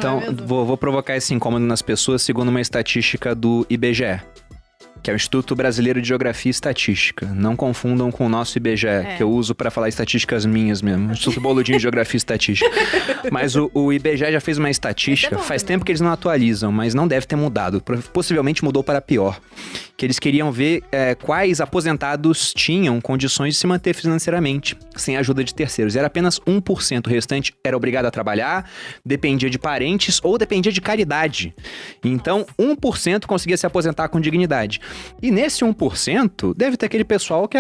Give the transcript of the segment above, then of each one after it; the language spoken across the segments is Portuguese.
Então, vou provocar esse incômodo nas pessoas segundo uma estatística do IBGE, que é o Instituto Brasileiro de Geografia e Estatística. Não confundam com o nosso IBGE, que eu uso para falar estatísticas minhas mesmo. Instituto Boludinho de Geografia e Estatística. Mas o IBGE já fez uma estatística, faz tempo que eles não atualizam, mas não deve ter mudado. Possivelmente mudou para pior. Que eles queriam ver quais aposentados tinham condições de se manter financeiramente, sem a ajuda de terceiros. Era apenas 1%. O restante era obrigado a trabalhar, dependia de parentes ou dependia de caridade. Então, 1% conseguia se aposentar com dignidade. E nesse 1%, deve ter aquele pessoal que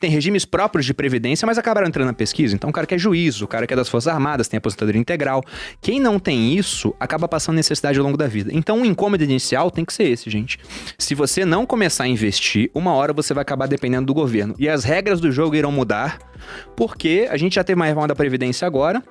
tem regimes próprios de previdência, mas acabaram entrando na pesquisa. Então, o cara que é juiz, o cara que é das Forças Armadas, tem aposentadoria integral. Quem não tem isso, acaba passando necessidade ao longo da vida. Então, o incômodo inicial tem que ser esse, gente. Se você não começar a investir, uma hora você vai acabar dependendo do governo. E as regras do jogo irão mudar, porque a gente já teve uma reforma da Previdência agora.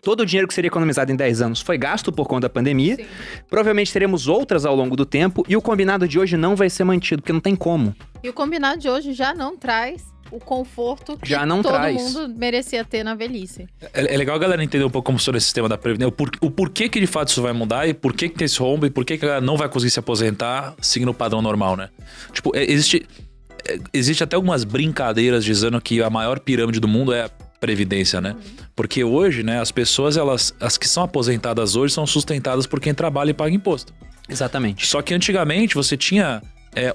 Todo o dinheiro que seria economizado em 10 anos foi gasto por conta da pandemia. Sim. Provavelmente teremos outras ao longo do tempo. E o combinado de hoje não vai ser mantido, porque não tem como. E o combinado de hoje já não traz o conforto que mundo merecia ter na velhice. É legal a galera entender um pouco como funciona esse sistema da Previdência. O porquê que de fato isso vai mudar e por que tem esse rombo e por que a galera não vai conseguir se aposentar seguindo o padrão normal, né? Tipo, existe até algumas brincadeiras dizendo que a maior pirâmide do mundo é a Previdência, né? Porque hoje, né, as pessoas, as que são aposentadas hoje são sustentadas por quem trabalha e paga imposto. Exatamente. Só que antigamente você tinha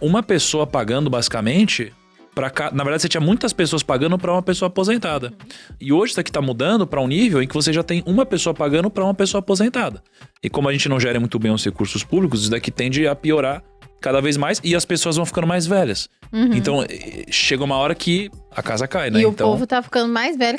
uma pessoa pagando basicamente... Na verdade, você tinha muitas pessoas pagando para uma pessoa aposentada. E hoje isso aqui tá mudando para um nível em que você já tem uma pessoa pagando para uma pessoa aposentada. E como a gente não gera muito bem os recursos públicos, isso daqui tende a piorar cada vez mais e as pessoas vão ficando mais velhas. Então, chega uma hora que a casa cai, né? E o povo tá ficando mais velho,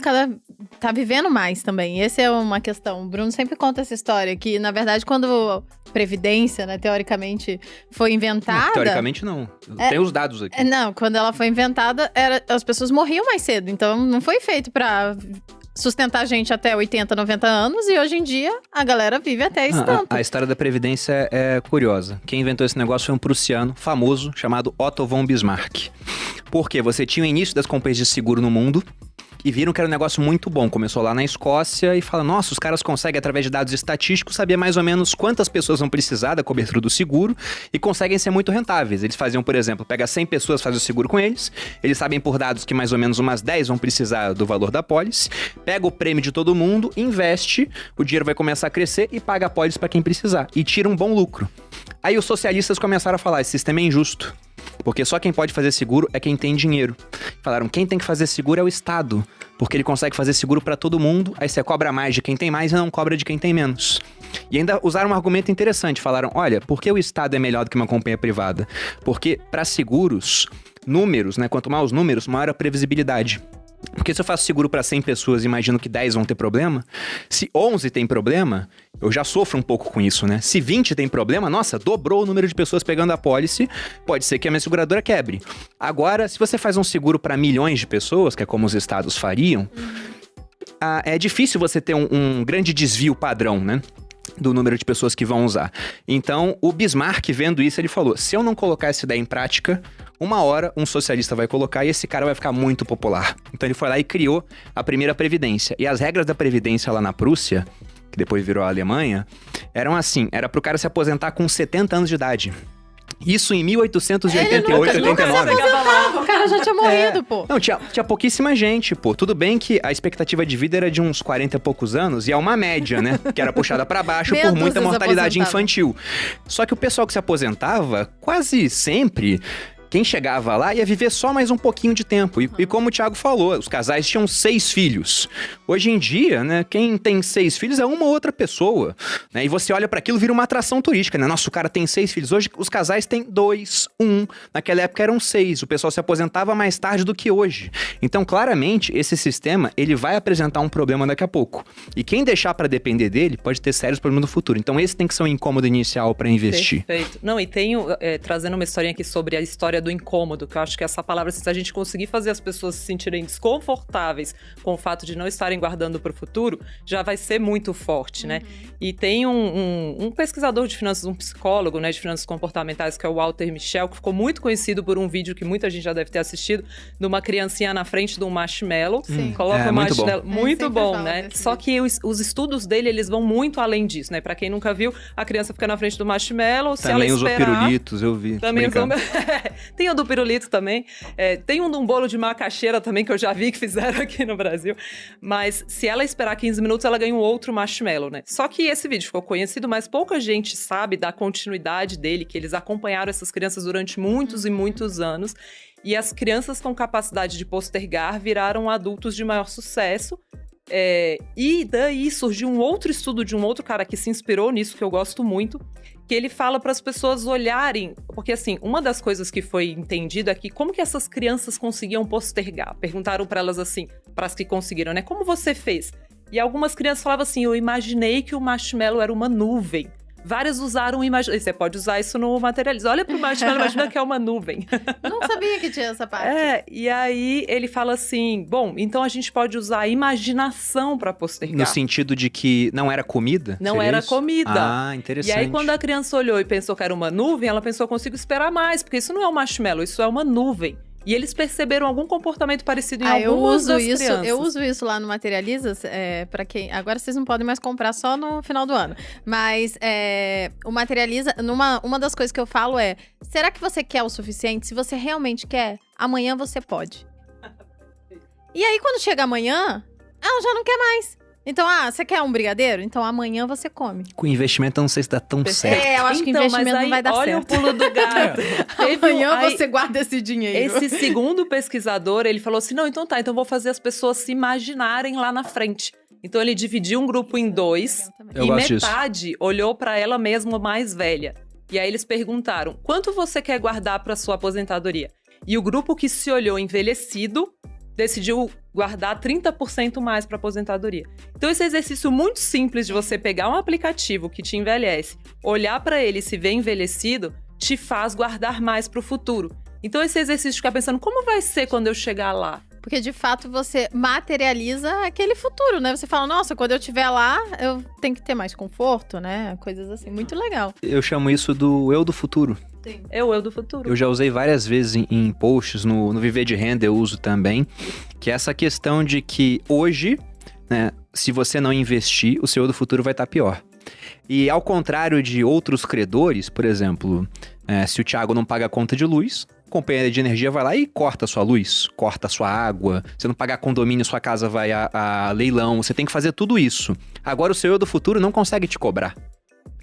tá vivendo mais também. Essa é uma questão. O Bruno sempre conta essa história, que na verdade quando Previdência, né, teoricamente foi inventada... Não, teoricamente não. Tem os dados aqui. Não, quando ela foi inventada, as pessoas morriam mais cedo. Então não foi feito pra sustentar a gente até 80, 90 anos. E hoje em dia, a galera vive até esse tanto. A história da Previdência é curiosa. Quem inventou esse negócio foi um prussiano famoso chamado Otto von Bismarck. Porque você tinha o início das companhias de seguro no mundo e viram que era um negócio muito bom. Começou lá na Escócia e fala, nossa, os caras conseguem, através de dados estatísticos, saber mais ou menos quantas pessoas vão precisar da cobertura do seguro e conseguem ser muito rentáveis. Eles faziam, por exemplo, pega 100 pessoas, faz o seguro com eles sabem por dados que mais ou menos umas 10 vão precisar do valor da pólice, pega o prêmio de todo mundo, investe, o dinheiro vai começar a crescer e paga a pólice para quem precisar. E tira um bom lucro. Aí os socialistas começaram a falar, esse sistema é injusto. Porque só quem pode fazer seguro é quem tem dinheiro. Falaram, quem tem que fazer seguro é o Estado. Porque ele consegue fazer seguro pra todo mundo, aí você cobra mais de quem tem mais e não cobra de quem tem menos. E ainda usaram um argumento interessante. Falaram, olha, por que o Estado é melhor do que uma companhia privada? Porque para seguros, números, né? Quanto mais os números, maior a previsibilidade. Porque se eu faço seguro para 100 pessoas e imagino que 10 vão ter problema, se 11 tem problema, eu já sofro um pouco com isso, né? Se 20 tem problema, nossa, dobrou o número de pessoas pegando a pólice, pode ser que a minha seguradora quebre. Agora, se você faz um seguro para milhões de pessoas, que é como os estados fariam, é difícil você ter um grande desvio padrão, né? Do número de pessoas que vão usar. Então, o Bismarck, vendo isso, ele falou, se eu não colocar essa ideia em prática, uma hora um socialista vai colocar e esse cara vai ficar muito popular. Então ele foi lá e criou a primeira Previdência. E as regras da Previdência lá na Prússia, que depois virou a Alemanha, eram assim, era pro cara se aposentar com 70 anos de idade. Isso em 1888, 89. O cara já tinha morrido, pô. Não, tinha pouquíssima gente, pô. Tudo bem que a expectativa de vida era de uns 40 e poucos anos, e é uma média, né? Que era puxada pra baixo por muita mortalidade infantil. Só que o pessoal que se aposentava, quase sempre... Quem chegava lá ia viver só mais um pouquinho de tempo. E como o Thiago falou, os casais tinham 6 filhos. Hoje em dia, né, quem tem 6 filhos é uma ou outra pessoa. Né? E você olha para aquilo, vira uma atração turística, né? Nossa, o cara tem 6 filhos. Hoje os casais têm 2, 1. Naquela época eram 6. O pessoal se aposentava mais tarde do que hoje. Então, claramente, esse sistema, ele vai apresentar um problema daqui a pouco. E quem deixar para depender dele, pode ter sérios problemas no futuro. Então, esse tem que ser um incômodo inicial para investir. Perfeito. Não, e tenho, trazendo uma historinha aqui sobre a história do incômodo, que eu acho que essa palavra, se a gente conseguir fazer as pessoas se sentirem desconfortáveis com o fato de não estarem guardando para o futuro, já vai ser muito forte, né? E tem um pesquisador de finanças, um psicólogo, né, de finanças comportamentais, que é o Walter Mischel, que ficou muito conhecido por um vídeo que muita gente já deve ter assistido, de uma criancinha na frente de um marshmallow. Sim. Coloca o marshmallow. Muito sempre bom, falo né? desse Só que os estudos dele, eles vão muito além disso, né? Pra quem nunca viu, a criança fica na frente do marshmallow, se ela Também usou esperar... pirulitos, eu vi. Também usou... brincando. Tem o do pirulito também. Tem um de um bolo de macaxeira também, que eu já vi que fizeram aqui no Brasil. Mas se ela esperar 15 minutos, ela ganha um outro marshmallow, né? Só que esse vídeo ficou conhecido, mas pouca gente sabe da continuidade dele, que eles acompanharam essas crianças durante muitos e muitos anos. E as crianças com capacidade de postergar viraram adultos de maior sucesso. E daí surgiu um outro estudo de um outro cara que se inspirou nisso, que eu gosto muito, que ele fala para as pessoas olharem, porque assim, uma das coisas que foi entendido é que como que essas crianças conseguiam postergar? Perguntaram para elas assim, para as que conseguiram, né? Como você fez? E algumas crianças falavam assim, eu imaginei que o marshmallow era uma nuvem. Várias usaram você pode usar isso no Materializa. Olha pro marshmallow, imagina que é uma nuvem. Não sabia que tinha essa parte. E aí ele fala assim, bom, então a gente pode usar a imaginação para postergar. No sentido de que não era comida? Não Seria era isso? comida. Ah, interessante. E aí quando a criança olhou e pensou que era uma nuvem, ela pensou, eu consigo esperar mais, porque isso não é um marshmallow, isso é uma nuvem. E eles perceberam algum comportamento parecido em algumas das crianças. Eu uso isso lá no Materializas, para quem... Agora vocês não podem mais comprar só no final do ano. Mas o Materializa, uma das coisas que eu falo é, será que você quer o suficiente? Se você realmente quer, amanhã você pode. E aí quando chega amanhã, ela já não quer mais. Então, você quer um brigadeiro? Então amanhã você come. Com investimento eu não sei se dá tão certo. Eu acho que Então, investimento mas aí, não vai dar olha certo. o pulo do gato. Amanhã Aí, você guarda esse dinheiro. esse segundo pesquisador, ele falou assim, não, então tá, então eu vou fazer as pessoas se imaginarem lá na frente. Então ele dividiu um grupo em dois, Eu e gosto metade olhou pra ela mesma mais velha. E aí eles perguntaram, quanto você quer guardar pra sua aposentadoria? E o grupo que se olhou envelhecido decidiu guardar 30% mais para aposentadoria. Então esse exercício muito simples de você pegar um aplicativo que te envelhece, olhar para ele e se ver envelhecido, te faz guardar mais para o futuro. Então esse exercício de ficar pensando, como vai ser quando eu chegar lá? Porque, de fato, você materializa aquele futuro, né? Você fala, nossa, quando eu estiver lá, eu tenho que ter mais conforto, né? Coisas assim, muito legal. Eu chamo isso do eu do futuro. Sim. É o eu do futuro. Eu já usei várias vezes em posts, no Viver de Renda eu uso também, que é essa questão de que hoje, né, se você não investir, o seu eu do futuro vai estar pior. E ao contrário de outros credores, por exemplo, se o Thiago não paga a conta de luz, a companhia de energia vai lá e corta a sua luz, corta a sua água. Se não pagar condomínio, sua casa vai a leilão. Você tem que fazer tudo isso. Agora o seu eu do futuro não consegue te cobrar.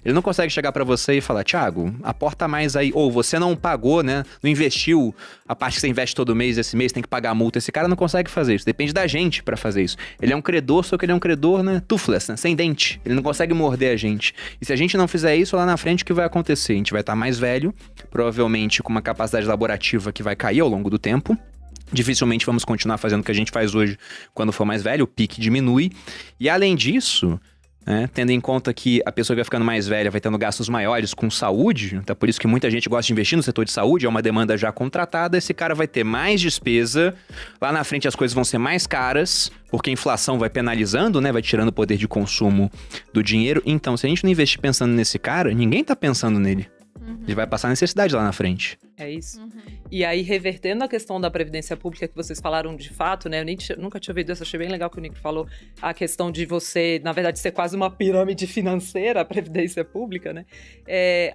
Ele não consegue chegar pra você e falar, Thiago, aporta mais aí. Ou você não pagou, né? Não investiu a parte que você investe todo mês, esse mês tem que pagar a multa. Esse cara não consegue fazer isso. Depende da gente pra fazer isso. Ele é um credor, só que ele é um credor, né? Toothless, né? Sem dente. Ele não consegue morder a gente. E se a gente não fizer isso, lá na frente, o que vai acontecer? A gente vai estar mais velho, provavelmente com uma capacidade laborativa que vai cair ao longo do tempo. Dificilmente vamos continuar fazendo o que a gente faz hoje quando for mais velho, o pique diminui. E além disso... tendo em conta que a pessoa que vai ficando mais velha vai tendo gastos maiores com saúde, então por isso que muita gente gosta de investir no setor de saúde, é uma demanda já contratada, esse cara vai ter mais despesa, lá na frente as coisas vão ser mais caras, porque a inflação vai penalizando, né, vai tirando o poder de consumo do dinheiro, então se a gente não investir pensando nesse cara, ninguém tá pensando nele. Ele vai passar necessidade lá na frente. É isso. E aí, revertendo a questão da Previdência Pública que vocês falaram de fato, né? Eu nunca tinha ouvido isso, achei bem legal que o Nico falou. A questão de você, na verdade, ser quase uma pirâmide financeira, a Previdência Pública, né?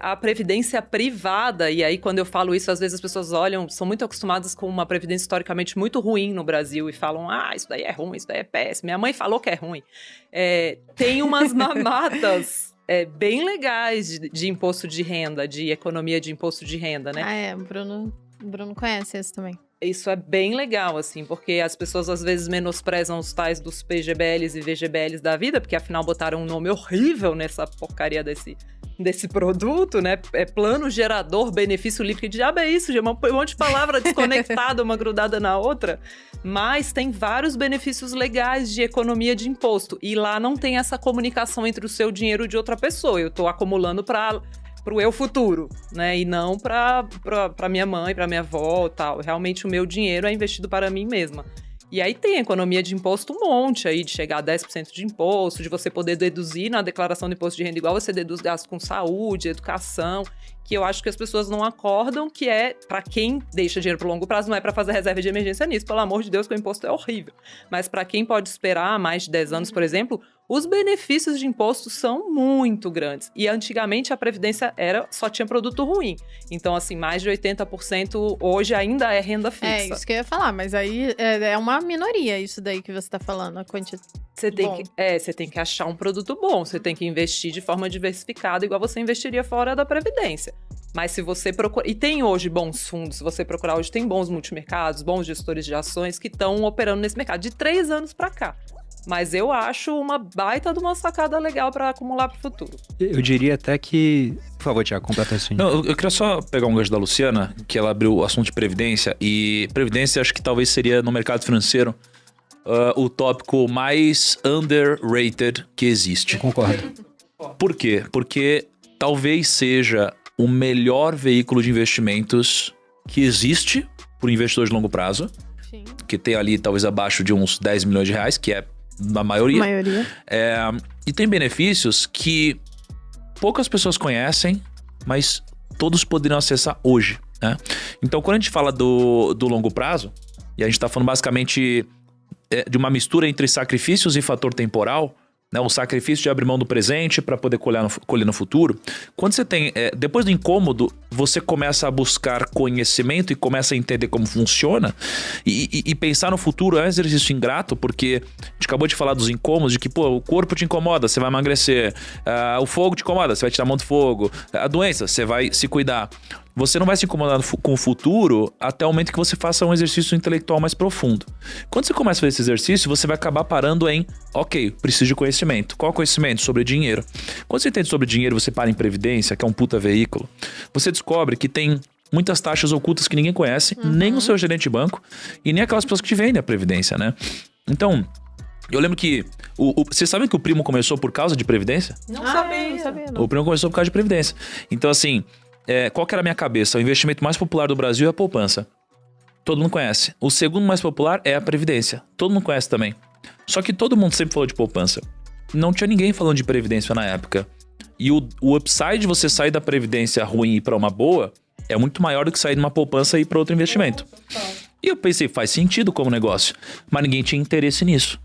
A Previdência Privada, e aí quando eu falo isso, às vezes as pessoas olham, são muito acostumadas com uma Previdência historicamente muito ruim no Brasil e falam, isso daí é ruim, isso daí é péssimo. Minha mãe falou que é ruim. Tem umas mamatas... bem legais de imposto de renda, de economia de imposto de renda, né? O Bruno conhece esse também. Isso é bem legal, assim, porque as pessoas às vezes menosprezam os tais dos PGBLs e VGBLs da vida, porque afinal botaram um nome horrível nessa porcaria desse produto, né? Plano gerador, benefício livre, que diabo é isso, gente? Um monte de palavra desconectada, uma grudada na outra. Mas tem vários benefícios legais de economia de imposto. E lá não tem essa comunicação entre o seu dinheiro e de outra pessoa. Eu tô acumulando para pro eu futuro, né? E não pra minha mãe, pra minha avó e tal. Realmente o meu dinheiro é investido para mim mesma. E aí tem a economia de imposto um monte aí, de chegar a 10% de imposto, de você poder deduzir na declaração do imposto de renda igual você deduz gastos com saúde, educação, que eu acho que as pessoas não acordam, que é para quem deixa dinheiro pro longo prazo, não é para fazer reserva de emergência nisso, pelo amor de Deus, que o imposto é horrível. Mas para quem pode esperar mais de 10 anos, por exemplo, os benefícios de imposto são muito grandes. E antigamente a Previdência só tinha produto ruim. Então, assim, mais de 80% hoje ainda é renda fixa. É isso que eu ia falar, mas aí é uma minoria isso daí que você tá falando, a quantidade. Você tem que achar um produto bom, você tem que investir de forma diversificada, igual você investiria fora da Previdência. Mas se você procurar... E tem hoje bons fundos, se você procurar hoje, tem bons multimercados, bons gestores de ações que estão operando nesse mercado de 3 anos para cá. Mas eu acho uma baita de uma sacada legal para acumular pro futuro. Eu diria até que... Por favor, Thiago, completa assim. Não, eu queria só pegar um gancho da Luciana, que ela abriu o assunto de Previdência. E Previdência acho que talvez seria no mercado financeiro o tópico mais underrated que existe. Eu concordo. Por quê? Porque talvez seja o melhor veículo de investimentos que existe para o investidor de longo prazo. Sim. Que tem ali talvez abaixo de uns 10 milhões de reais, que é a maioria. E tem benefícios que poucas pessoas conhecem, mas todos poderiam acessar hoje, né? Então, quando a gente fala do longo prazo, e a gente está falando basicamente de uma mistura entre sacrifícios e fator temporal, né? O sacrifício de abrir mão do presente para poder colher no futuro. Quando você tem, depois do incômodo, você começa a buscar conhecimento e começa a entender como funciona e pensar no futuro é um exercício ingrato, porque a gente acabou de falar dos incômodos, de que o corpo te incomoda, você vai emagrecer, o fogo te incomoda, você vai tirar a mão do fogo, a doença, você vai se cuidar. Você não vai se incomodar com o futuro até o momento que você faça um exercício intelectual mais profundo. Quando você começa a fazer esse exercício, você vai acabar parando em, ok, preciso de conhecimento. Qual conhecimento? Sobre dinheiro. Quando você entende sobre dinheiro, você para em Previdência, que é um puta veículo, você descobre que tem muitas taxas ocultas que ninguém conhece, nem o seu gerente de banco e nem aquelas pessoas que te vendem a Previdência, né? Então, eu lembro que... Vocês sabem que o primo começou por causa de Previdência? Não sabia. Não. O primo começou por causa de Previdência. Então, assim... qual que era a minha cabeça? O investimento mais popular do Brasil é a poupança. Todo mundo conhece. O segundo mais popular é a Previdência. Todo mundo conhece também. Só que todo mundo sempre falou de poupança. Não tinha ninguém falando de Previdência na época. E o upside de você sair da Previdência ruim e ir para uma boa é muito maior do que sair de uma poupança e ir para outro investimento. E eu pensei, faz sentido como negócio. Mas ninguém tinha interesse nisso.